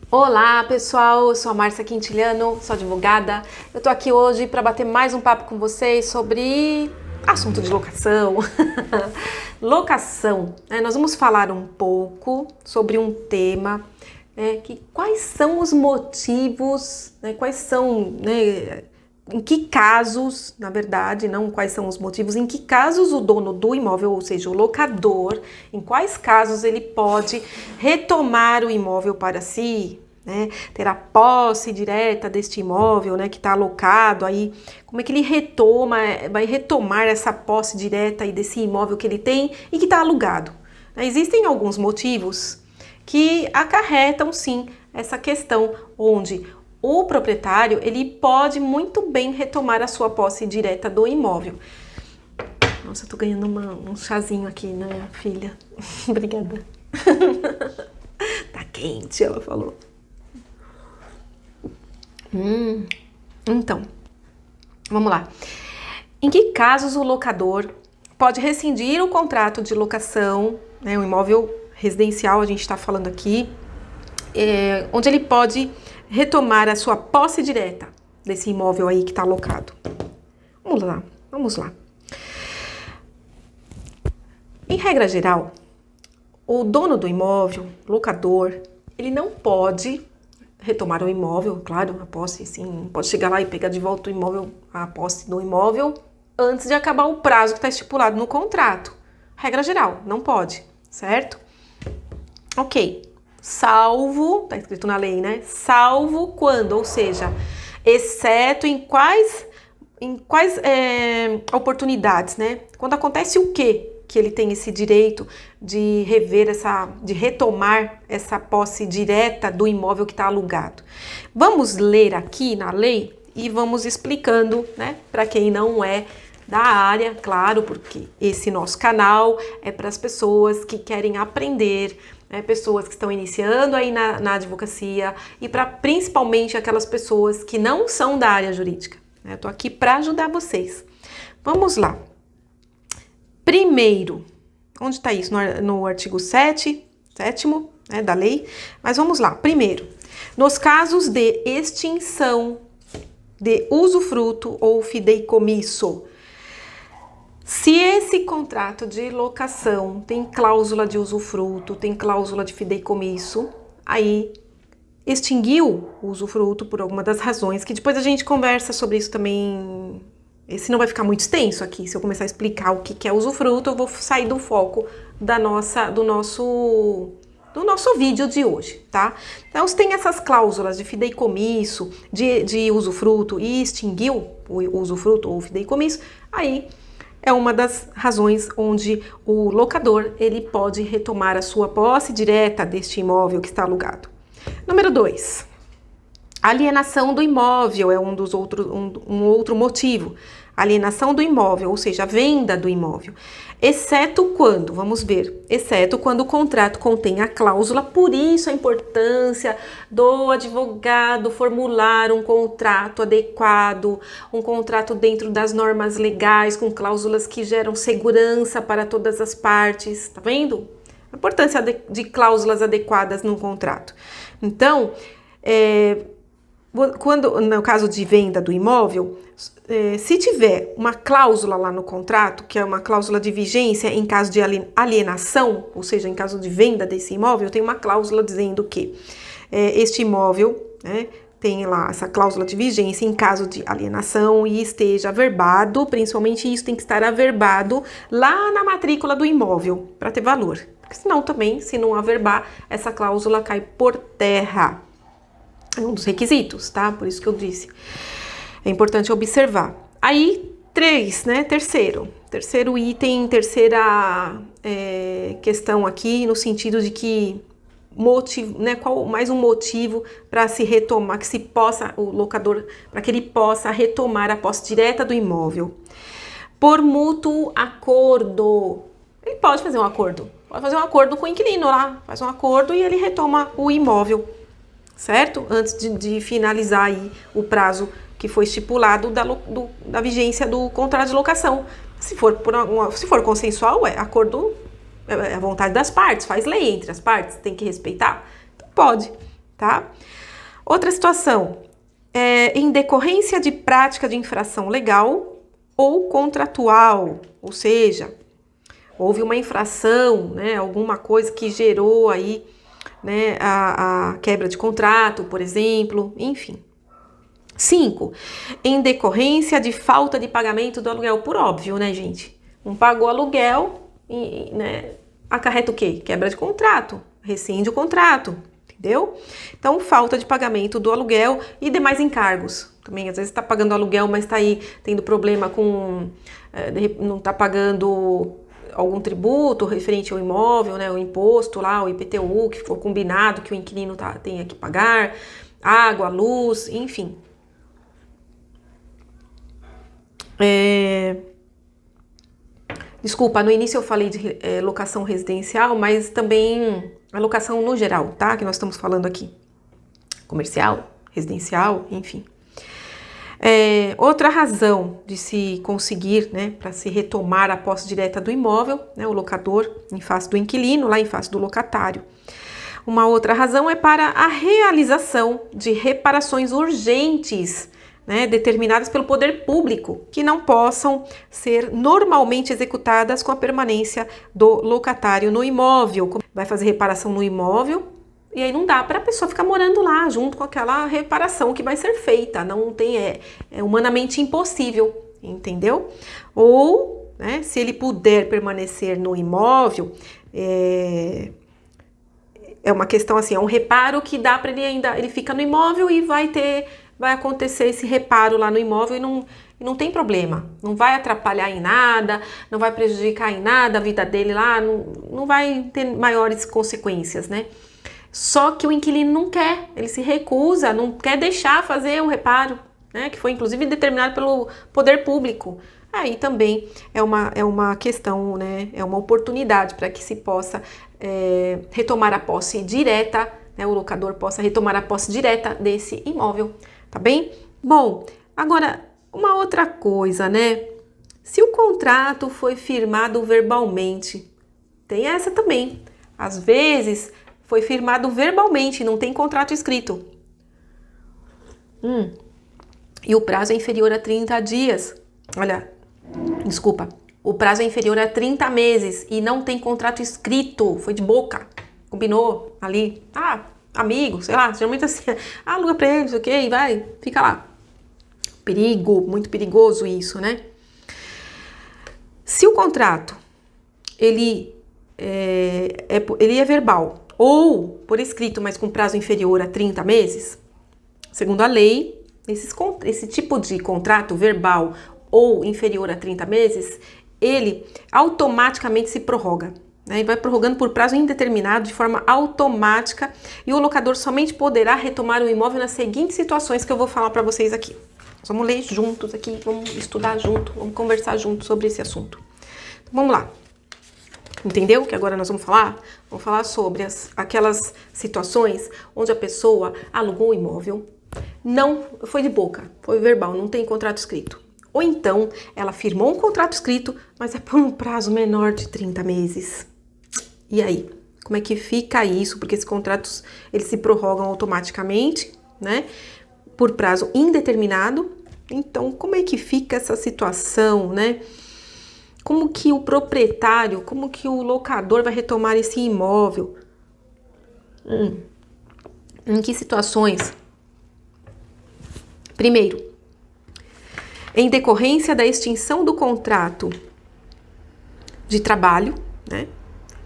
Olá pessoal, eu sou a Márcia Quintiliano, sou advogada. Eu tô aqui hoje para bater mais um papo com vocês sobre assunto de locação. Locação, né? Nós vamos falar um pouco sobre um tema, que quais são os motivos, né? Quais são, né? Em que casos, na verdade, não quais são os motivos, em que casos o dono do imóvel, ou seja, o locador, em quais casos ele pode retomar o imóvel para si, né, ter a posse direta deste imóvel, né, que está alocado aí, como é que ele vai retomar essa posse direta aí desse imóvel que ele tem e que está alugado. Existem alguns motivos que acarretam, sim, essa questão onde o proprietário, ele pode muito bem retomar a sua posse direta do imóvel. Nossa, eu tô ganhando um chazinho aqui, né, filha? Obrigada. Tá quente, ela falou. Então, vamos lá. Em que casos o locador pode rescindir o contrato de locação, né, o imóvel residencial, a gente está falando aqui, onde ele pode retomar a sua posse direta desse imóvel aí que está alocado. Vamos lá. Em regra geral, o dono do imóvel, locador, ele não pode retomar o imóvel, claro, a posse, sim, pode chegar lá e pegar de volta o imóvel, a posse do imóvel, antes de acabar o prazo que está estipulado no contrato. Regra geral, não pode, certo? Ok. Salvo, tá escrito na lei, né? Salvo quando, ou seja, exceto em quais oportunidades, né? Quando acontece o quê? Que ele tem esse direito de de retomar essa posse direta do imóvel que está alugado. Vamos ler aqui na lei e vamos explicando, né? Para quem não é da área, claro, porque esse nosso canal é para as pessoas que querem aprender, né, pessoas que estão iniciando aí na advocacia e para principalmente aquelas pessoas que não são da área jurídica. Né? Eu tô aqui para ajudar vocês. Vamos lá. Primeiro, onde está isso? No artigo 7º, né, da lei. Mas vamos lá. Primeiro, nos casos de extinção de usufruto ou fideicomisso, se esse contrato de locação tem cláusula de usufruto, tem cláusula de fideicomisso, aí extinguiu o usufruto por alguma das razões, que depois a gente conversa sobre isso também. Esse não vai ficar muito extenso aqui, se eu começar a explicar o que é usufruto, eu vou sair do foco do nosso vídeo de hoje, tá? Então, se tem essas cláusulas de fideicomisso, de usufruto e extinguiu o usufruto ou o fideicomisso, aí é uma das razões onde o locador ele pode retomar a sua posse direta deste imóvel que está alugado. Número 2. Alienação do imóvel é um outro motivo. Alienação do imóvel, ou seja, a venda do imóvel. Exceto quando, vamos ver, exceto quando o contrato contém a cláusula, por isso a importância do advogado formular um contrato adequado, um contrato dentro das normas legais, com cláusulas que geram segurança para todas as partes, tá vendo? A importância de cláusulas adequadas no contrato. Então, quando, no caso de venda do imóvel, se tiver uma cláusula lá no contrato, que é uma cláusula de vigência em caso de alienação, ou seja, em caso de venda desse imóvel, tem uma cláusula dizendo que este imóvel, né, tem lá essa cláusula de vigência em caso de alienação e esteja averbado, principalmente isso tem que estar averbado lá na matrícula do imóvel, para ter valor. Porque senão também, se não averbar, essa cláusula cai por terra. É um dos requisitos, tá? Por isso que eu disse. É importante observar. Aí, 3, né? Terceiro item, terceira questão aqui, no sentido de que né? Qual mais um motivo para se retomar, que se possa, o locador, para que ele possa retomar a posse direta do imóvel. Por mútuo acordo. Ele pode fazer um acordo. Pode fazer um acordo com o inquilino lá. Faz um acordo e ele retoma o imóvel. Certo? Antes de finalizar aí o prazo que foi estipulado da vigência do contrato de locação. Se for consensual, acordo é a vontade das partes, faz lei entre as partes, tem que respeitar. Então, pode, tá? Outra situação, em decorrência de prática de infração legal ou contratual, ou seja, houve uma infração, né, alguma coisa que gerou aí, né, a quebra de contrato, por exemplo, enfim. 5. Em decorrência de falta de pagamento do aluguel, por óbvio, né, gente? Não pagou aluguel, né, acarreta o quê? Quebra de contrato, rescinde o contrato, entendeu? Então, falta de pagamento do aluguel e demais encargos. Também, às vezes, está pagando aluguel, mas está aí tendo problema com... não está pagando algum tributo referente ao imóvel, né, o imposto lá, o IPTU, que ficou combinado que o inquilino tenha que pagar, água, luz, enfim. Desculpa, no início eu falei de locação residencial, mas também a locação no geral, tá? Que nós estamos falando aqui. Comercial, residencial, enfim. Outra razão de se conseguir, né, para se retomar a posse direta do imóvel, né, o locador em face do inquilino, lá em face do locatário. Uma outra razão é para a realização de reparações urgentes, né, determinadas pelo poder público, que não possam ser normalmente executadas com a permanência do locatário no imóvel. Vai fazer reparação no imóvel, e aí não dá para a pessoa ficar morando lá junto com aquela reparação que vai ser feita, não tem, é humanamente impossível, entendeu? Ou, né, se ele puder permanecer no imóvel, é uma questão assim, é um reparo que dá para ele fica no imóvel e vai acontecer esse reparo lá no imóvel e não tem problema, não vai atrapalhar em nada, não vai prejudicar em nada a vida dele lá, não vai ter maiores consequências, né? Só que o inquilino não quer, ele se recusa, não quer deixar fazer o reparo, né? Que foi inclusive determinado pelo poder público. Aí também é uma questão, né? É uma oportunidade para que se possa retomar a posse direta, né? O locador possa retomar a posse direta desse imóvel, tá bem? Bom, agora uma outra coisa, né? Se o contrato foi firmado verbalmente, tem essa também. Às vezes foi firmado verbalmente, não tem contrato escrito. E o prazo é inferior a 30 dias. Olha, desculpa. O prazo é inferior a 30 meses e não tem contrato escrito. Foi de boca. Combinou ali. Amigo, sei lá, geralmente assim. Aluga pra ele, não sei o que, e vai, fica lá. Perigo, muito perigoso isso, né? Se o contrato, ele é verbal, ou por escrito, mas com prazo inferior a 30 meses, segundo a lei, esse tipo de contrato verbal ou inferior a 30 meses, ele automaticamente se prorroga, né? E vai prorrogando por prazo indeterminado de forma automática e o locador somente poderá retomar o imóvel nas seguintes situações que eu vou falar para vocês aqui. Nós vamos ler juntos aqui, vamos estudar junto, vamos conversar junto sobre esse assunto. Então, vamos lá. Entendeu que agora nós vamos falar? Vamos falar sobre aquelas situações onde a pessoa alugou o imóvel, não foi de boca, foi verbal, não tem contrato escrito. Ou então, ela firmou um contrato escrito, mas é por um prazo menor de 30 meses. E aí? Como é que fica isso? Porque esses contratos, eles se prorrogam automaticamente, né? Por prazo indeterminado. Então, como é que fica essa situação, né? Como que o proprietário, como que o locador vai retomar esse imóvel? Em que situações? Primeiro, em decorrência da extinção do contrato de trabalho, né?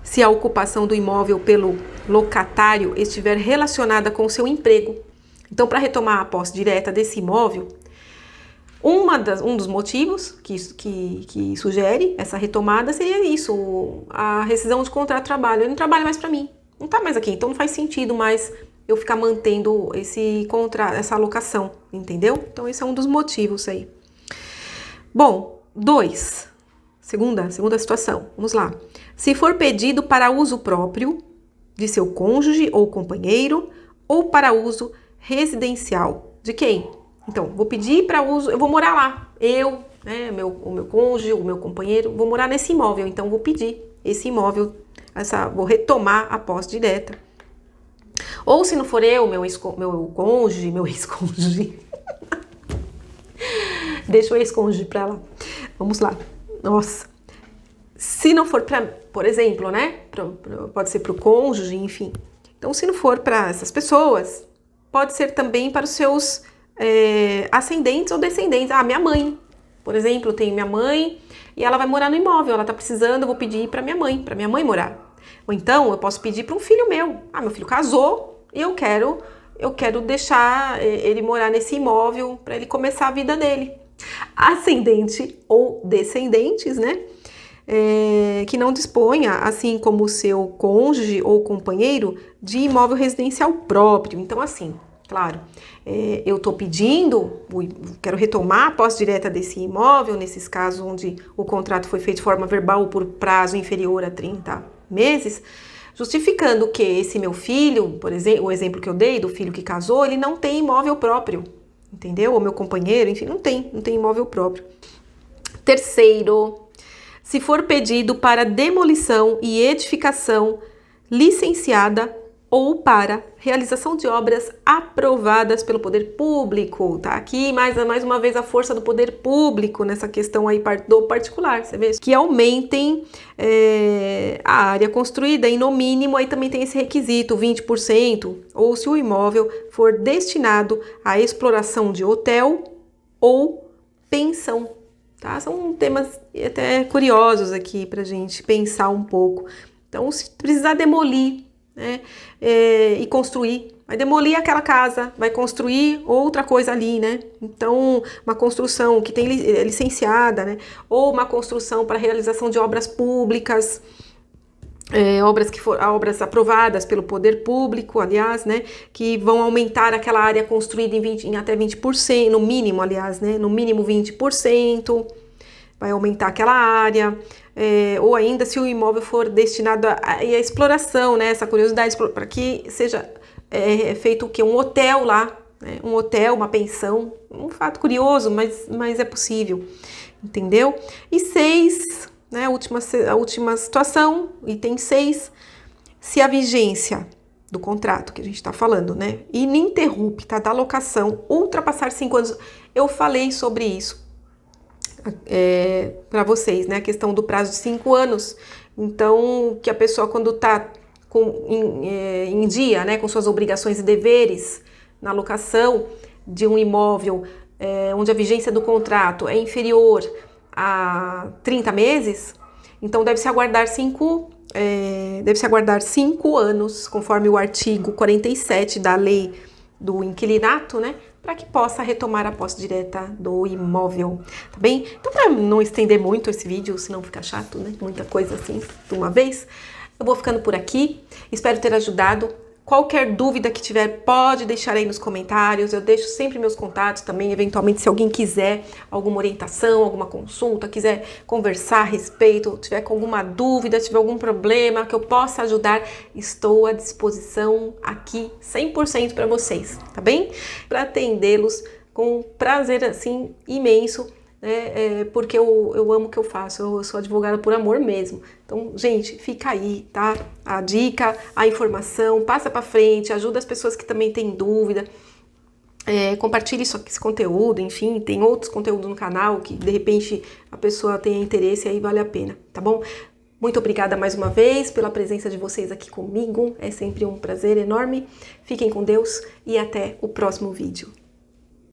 Se a ocupação do imóvel pelo locatário estiver relacionada com o seu emprego. Então, para retomar a posse direta desse imóvel, um dos motivos que sugere essa retomada seria isso, a rescisão de contrato de trabalho. Ele não trabalha mais para mim, não tá mais aqui, então não faz sentido mais eu ficar mantendo essa alocação, entendeu? Então esse é um dos motivos aí. Bom, 2, segunda situação, vamos lá. Se for pedido para uso próprio de seu cônjuge ou companheiro ou para uso residencial, de quem? Então, vou pedir para uso, eu vou morar lá, né, o meu cônjuge, o meu companheiro, vou morar nesse imóvel, então vou pedir esse imóvel, vou retomar a posse direta. Ou se não for eu, meu cônjuge, meu ex-cônjuge. Deixa o ex-cônjuge pra lá. Vamos lá. Nossa. Se não for para, por exemplo, né? Pode ser para o cônjuge, enfim. Então, se não for para essas pessoas, pode ser também para os seus ascendentes ou descendentes. Ah, minha mãe, por exemplo, eu tenho minha mãe e ela vai morar no imóvel. Ela tá precisando, eu vou pedir para minha mãe morar. Ou então, eu posso pedir para um filho meu. Ah, meu filho casou e eu quero deixar ele morar nesse imóvel para ele começar a vida dele. Ascendente ou descendentes, né? Que não disponha, assim como o seu cônjuge ou companheiro, de imóvel residencial próprio. Então, assim, claro, eu estou pedindo, quero retomar a posse direta desse imóvel, nesses casos onde o contrato foi feito de forma verbal por prazo inferior a 30 meses, justificando que esse meu filho, por exemplo, o exemplo que eu dei do filho que casou, ele não tem imóvel próprio, entendeu? Ou meu companheiro, enfim, não tem imóvel próprio. Terceiro, se for pedido para demolição e edificação licenciada ou para realização de obras aprovadas pelo poder público, tá? Aqui, mais uma vez, a força do poder público nessa questão aí do particular, você vê? Que aumentem a área construída e, no mínimo, aí também tem esse requisito, 20%, ou se o imóvel for destinado à exploração de hotel ou pensão. Tá? São temas até curiosos aqui pra gente pensar um pouco. Então, se precisar demolir, né, e construir, vai demolir aquela casa, vai construir outra coisa ali, né? Então, uma construção que tem licenciada, né? Ou uma construção para realização de obras públicas, obras aprovadas pelo poder público, aliás, né, que vão aumentar aquela área construída em até 20%, no mínimo, aliás, né, no mínimo 20%, vai aumentar aquela área, ou ainda se o imóvel for destinado à exploração, né, essa curiosidade, para que seja feito o quê? Um hotel lá, né, um hotel, uma pensão, um fato curioso, mas é possível, entendeu? E 6... né, a última situação, item 6, se a vigência do contrato que a gente está falando, né, ininterrupta da locação ultrapassar 5 anos, eu falei sobre isso para vocês, né, a questão do prazo de 5 anos, então que a pessoa quando está em dia, né, com suas obrigações e deveres na locação de um imóvel onde a vigência do contrato é inferior a 30 meses, então deve-se aguardar 5 anos, conforme o artigo 47 da lei do inquilinato, né, para que possa retomar a posse direta do imóvel, tá bem? Então, para não estender muito esse vídeo, senão fica chato, né, muita coisa assim de uma vez, eu vou ficando por aqui, espero ter ajudado. Qualquer dúvida que tiver, pode deixar aí nos comentários, eu deixo sempre meus contatos também, eventualmente se alguém quiser alguma orientação, alguma consulta, quiser conversar a respeito, tiver com alguma dúvida, tiver algum problema que eu possa ajudar, estou à disposição aqui 100% para vocês, tá bem? Para atendê-los com prazer assim imenso, né? Porque eu amo o que eu faço, eu sou advogada por amor mesmo. Então, gente, fica aí, tá? A dica, a informação, passa pra frente, ajuda as pessoas que também têm dúvida. Compartilhe esse conteúdo, enfim, tem outros conteúdos no canal que de repente a pessoa tenha interesse e aí vale a pena, tá bom? Muito obrigada mais uma vez pela presença de vocês aqui comigo, é sempre um prazer enorme. Fiquem com Deus e até o próximo vídeo.